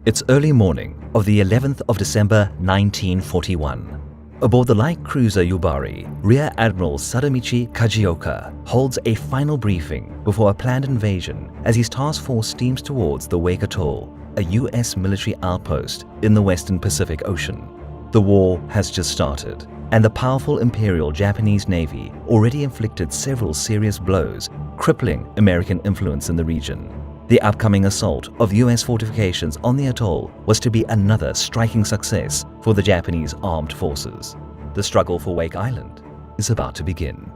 It's early morning of the 11th of December 1941. Aboard the light cruiser Yubari, Rear Admiral Sadamichi Kajioka holds a final briefing before a planned invasion as his task force steams towards the Wake Atoll, a US military outpost in the western Pacific Ocean. The war has just started, and the powerful Imperial Japanese Navy already inflicted several serious blows, crippling American influence in the region. The upcoming assault of US fortifications on the atoll was to be another striking success for the Japanese armed forces. The struggle for Wake Island is about to begin.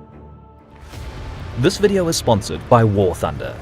This video is sponsored by War Thunder.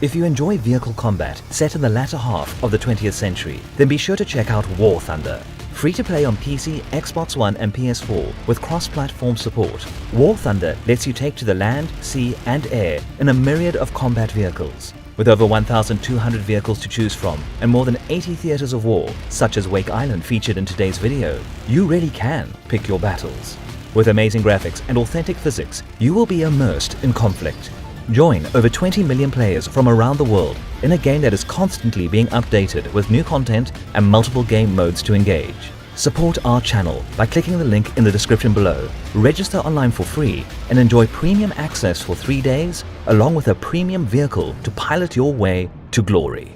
If you enjoy vehicle combat set in the latter half of the 20th century, then be sure to check out War Thunder. Free to play on PC, Xbox One and PS4 with cross-platform support, War Thunder lets you take to the land, sea and air in a myriad of combat vehicles. With over 1,200 vehicles to choose from and more than 80 theaters of war, such as Wake Island featured in today's video, you really can pick your battles. With amazing graphics and authentic physics, you will be immersed in conflict. Join over 20 million players from around the world in a game that is constantly being updated with new content and multiple game modes to engage. Support our channel by clicking the link in the description below. Register online for free and enjoy premium access for 3 days, along with a premium vehicle to pilot your way to glory.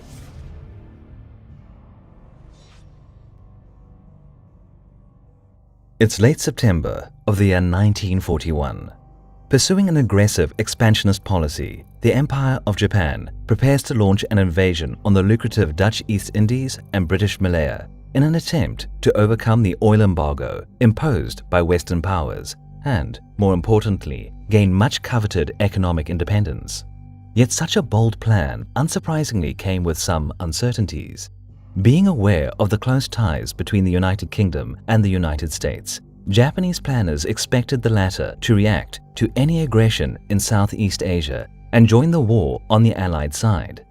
It's late September of the year 1941. Pursuing an aggressive expansionist policy, the Empire of Japan prepares to launch an invasion on the lucrative Dutch East Indies and British Malaya in an attempt to overcome the oil embargo imposed by Western powers and, more importantly, gain much coveted economic independence. Yet such a bold plan unsurprisingly came with some uncertainties. Being aware of the close ties between the United Kingdom and the United States, Japanese planners expected the latter to react to any aggression in Southeast Asia and join the war on the Allied side.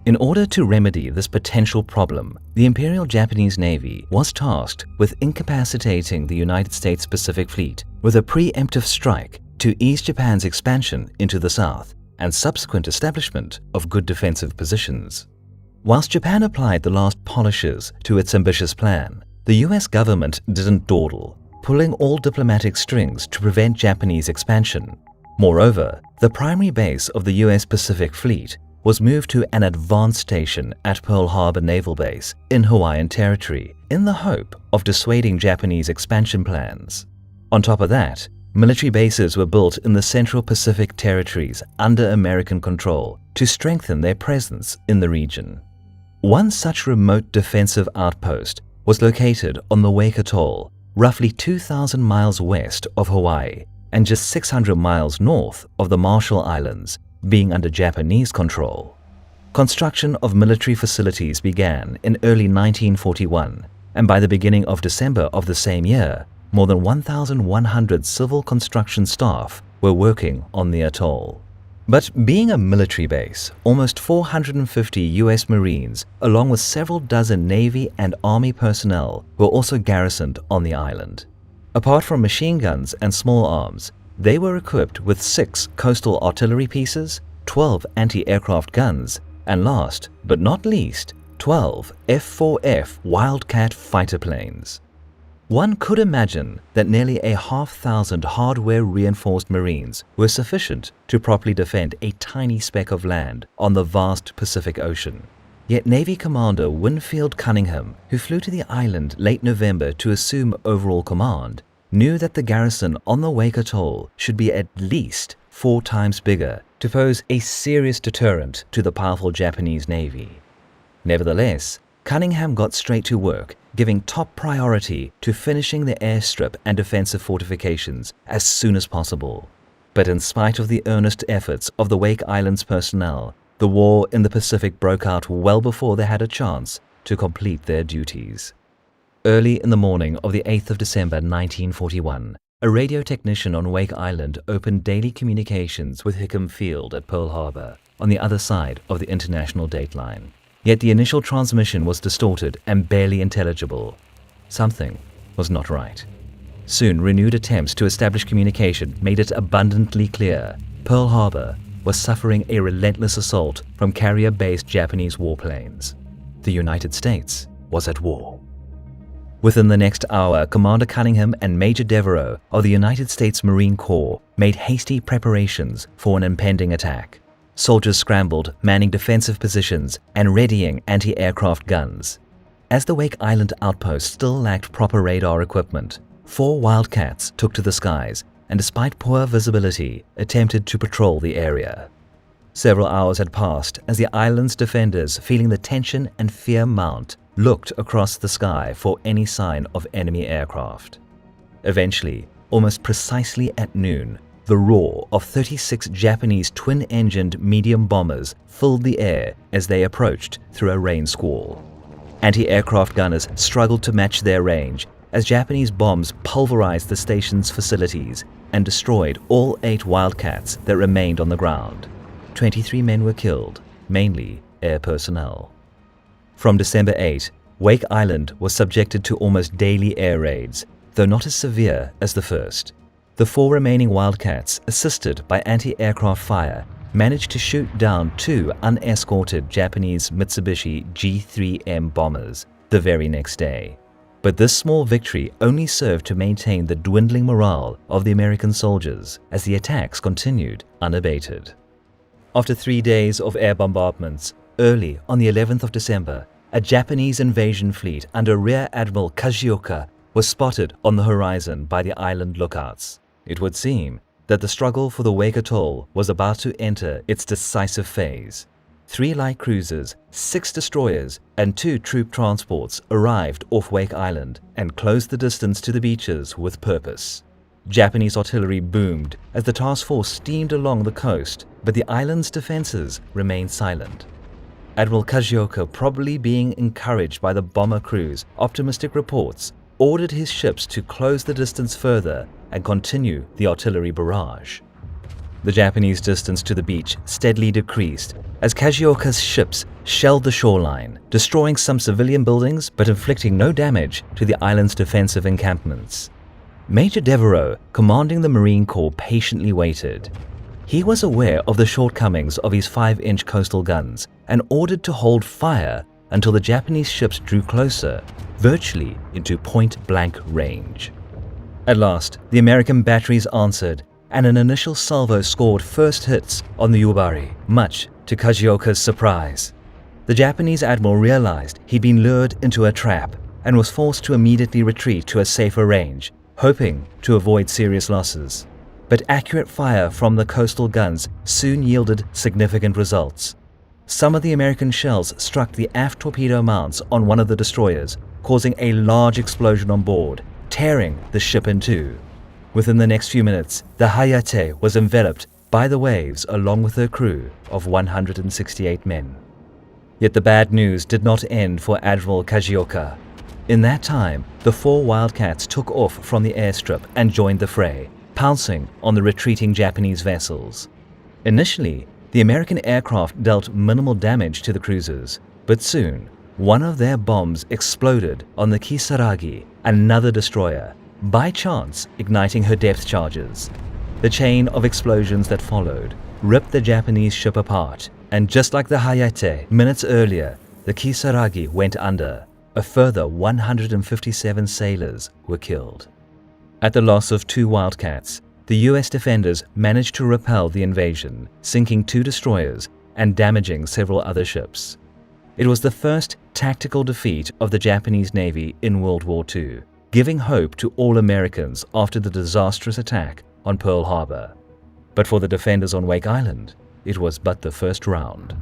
In order to remedy this potential problem, the Imperial Japanese Navy was tasked with incapacitating the United States Pacific Fleet with a preemptive strike to ease Japan's expansion into the south and subsequent establishment of good defensive positions. Whilst Japan applied the last polishes to its ambitious plan, the US government didn't dawdle, pulling all diplomatic strings to prevent Japanese expansion. Moreover, the primary base of the US Pacific Fleet was moved to an advanced station at Pearl Harbor Naval Base in Hawaiian territory in the hope of dissuading Japanese expansion plans. On top of that, military bases were built in the Central Pacific territories under American control to strengthen their presence in the region. One such remote defensive outpost was located on the Wake Atoll, roughly 2,000 miles west of Hawaii and just 600 miles north of the Marshall Islands, being under Japanese control. Construction of military facilities began in early 1941, and by the beginning of December of the same year, more than 1,100 civil construction staff were working on the atoll. But being a military base, almost 450 US Marines, along with several dozen Navy and Army personnel, were also garrisoned on the island. Apart from machine guns and small arms, they were equipped with 6 coastal artillery pieces, 12 anti-aircraft guns, and last but not least, 12 F-4F Wildcat fighter planes. One could imagine that nearly 1,500 hardware-reinforced Marines were sufficient to properly defend a tiny speck of land on the vast Pacific Ocean. Yet Navy Commander Winfield Cunningham, who flew to the island late November to assume overall command, knew that the garrison on the Wake Atoll should be at least 4 times bigger to pose a serious deterrent to the powerful Japanese Navy. Nevertheless, Cunningham got straight to work, giving top priority to finishing the airstrip and defensive fortifications as soon as possible. But in spite of the earnest efforts of the Wake Islands personnel, the war in the Pacific broke out well before they had a chance to complete their duties. Early in the morning of the 8th of December 1941, a radio technician on Wake Island opened daily communications with Hickam Field at Pearl Harbor on the other side of the international dateline. Yet the initial transmission was distorted and barely intelligible. Something was not right. Soon, renewed attempts to establish communication made it abundantly clear Pearl Harbor was suffering a relentless assault from carrier-based Japanese warplanes. The United States was at war. Within the next hour, Commander Cunningham and Major Devereaux of the United States Marine Corps made hasty preparations for an impending attack. Soldiers scrambled, manning defensive positions and readying anti-aircraft guns. As the Wake Island outpost still lacked proper radar equipment, 4 Wildcats took to the skies and, despite poor visibility, attempted to patrol the area. Several hours had passed as the island's defenders, feeling the tension and fear mount, looked across the sky for any sign of enemy aircraft. Eventually, almost precisely at noon, the roar of 36 Japanese twin-engined medium bombers filled the air as they approached through a rain squall. Anti-aircraft gunners struggled to match their range as Japanese bombs pulverized the station's facilities and destroyed all 8 Wildcats that remained on the ground. 23 men were killed, mainly air personnel. From December 8, Wake Island was subjected to almost daily air raids, though not as severe as the first. The 4 remaining Wildcats, assisted by anti-aircraft fire, managed to shoot down 2 unescorted Japanese Mitsubishi G3M bombers the very next day. But this small victory only served to maintain the dwindling morale of the American soldiers as the attacks continued unabated. After 3 days of air bombardments, early on the 11th of December, a Japanese invasion fleet under Rear Admiral Kajioka was spotted on the horizon by the island lookouts. It would seem that the struggle for the Wake Atoll was about to enter its decisive phase. 3 light cruisers, 6 destroyers, and 2 troop transports arrived off Wake Island and closed the distance to the beaches with purpose. Japanese artillery boomed as the task force steamed along the coast, but the island's defenses remained silent. Admiral Kajioka, probably being encouraged by the bomber crew's optimistic reports, ordered his ships to close the distance further and continue the artillery barrage. The Japanese distance to the beach steadily decreased as Kajioka's ships shelled the shoreline, destroying some civilian buildings but inflicting no damage to the island's defensive encampments. Major Devereaux, commanding the Marine Corps, patiently waited. He was aware of the shortcomings of his 5-inch coastal guns and ordered to hold fire until the Japanese ships drew closer, virtually into point-blank range. At last, the American batteries answered, and an initial salvo scored first hits on the Yubari, much to Kajioka's surprise. The Japanese admiral realized he'd been lured into a trap and was forced to immediately retreat to a safer range, hoping to avoid serious losses. But accurate fire from the coastal guns soon yielded significant results. Some of the American shells struck the aft torpedo mounts on one of the destroyers, causing a large explosion on board, tearing the ship in two. Within the next few minutes, the Hayate was enveloped by the waves along with her crew of 168 men. Yet the bad news did not end for Admiral Kajioka. In that time, the 4 Wildcats took off from the airstrip and joined the fray, pouncing on the retreating Japanese vessels. Initially, the American aircraft dealt minimal damage to the cruisers, but soon, one of their bombs exploded on the Kisaragi, another destroyer, by chance igniting her depth charges. The chain of explosions that followed ripped the Japanese ship apart, and just like the Hayate minutes earlier, the Kisaragi went under. A further 157 sailors were killed. At the loss of 2 Wildcats, the US defenders managed to repel the invasion, sinking 2 destroyers and damaging several other ships. It was the first tactical defeat of the Japanese Navy in World War II, giving hope to all Americans after the disastrous attack on Pearl Harbor. But for the defenders on Wake Island, it was but the first round.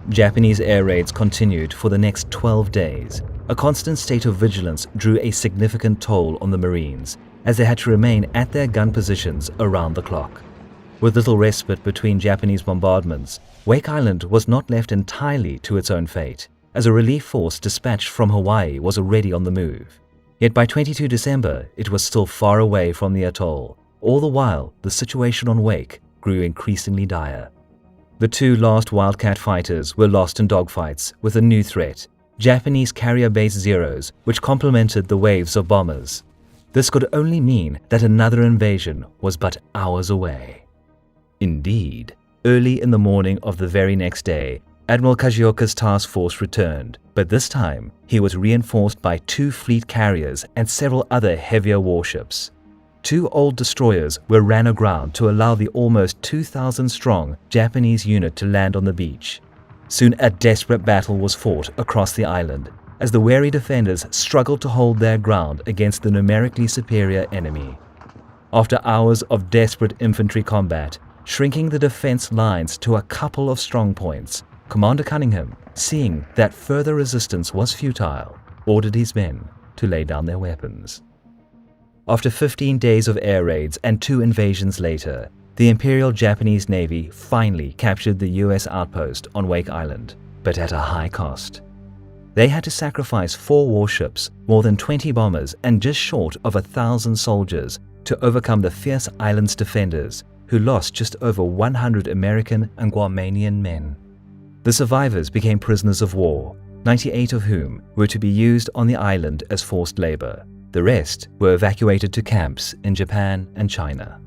Japanese air raids continued for the next 12 days. A constant state of vigilance drew a significant toll on the Marines, as they had to remain at their gun positions around the clock. With little respite between Japanese bombardments, Wake Island was not left entirely to its own fate, as a relief force dispatched from Hawaii was already on the move. Yet by 22 December, it was still far away from the atoll. All the while, the situation on Wake grew increasingly dire. The 2 last Wildcat fighters were lost in dogfights with a new threat, Japanese Carrier Base Zeros, which complemented the waves of bombers. This could only mean that another invasion was but hours away. Indeed, early in the morning of the very next day, Admiral Kajioka's task force returned, but this time he was reinforced by 2 fleet carriers and several other heavier warships. 2 old destroyers were ran aground to allow the almost 2,000-strong Japanese unit to land on the beach. Soon a desperate battle was fought across the island as the wary defenders struggled to hold their ground against the numerically superior enemy. After hours of desperate infantry combat, shrinking the defense lines to a couple of strong points, Commander Cunningham, seeing that further resistance was futile, ordered his men to lay down their weapons. After 15 days of air raids and 2 invasions later, the Imperial Japanese Navy finally captured the US outpost on Wake Island, but at a high cost. They had to sacrifice 4 warships, more than 20 bombers, and just short of 1,000 soldiers to overcome the fierce island's defenders, who lost just over 100 American and Guamanian men. The survivors became prisoners of war, 98 of whom were to be used on the island as forced labor. The rest were evacuated to camps in Japan and China.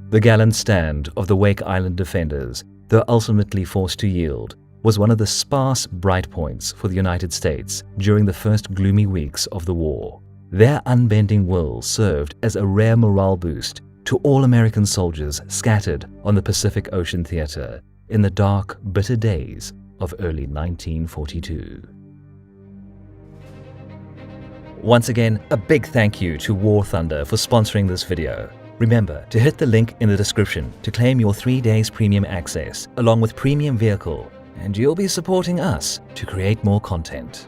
The gallant stand of the Wake Island defenders, though ultimately forced to yield, was one of the sparse bright points for the United States during the first gloomy weeks of the war. Their unbending will served as a rare morale boost to all American soldiers scattered on the Pacific Ocean theater in the dark, bitter days of early 1942. Once again, a big thank you to War Thunder for sponsoring this video. Remember to hit the link in the description to claim your 3 days premium access along with premium vehicle, and you'll be supporting us to create more content.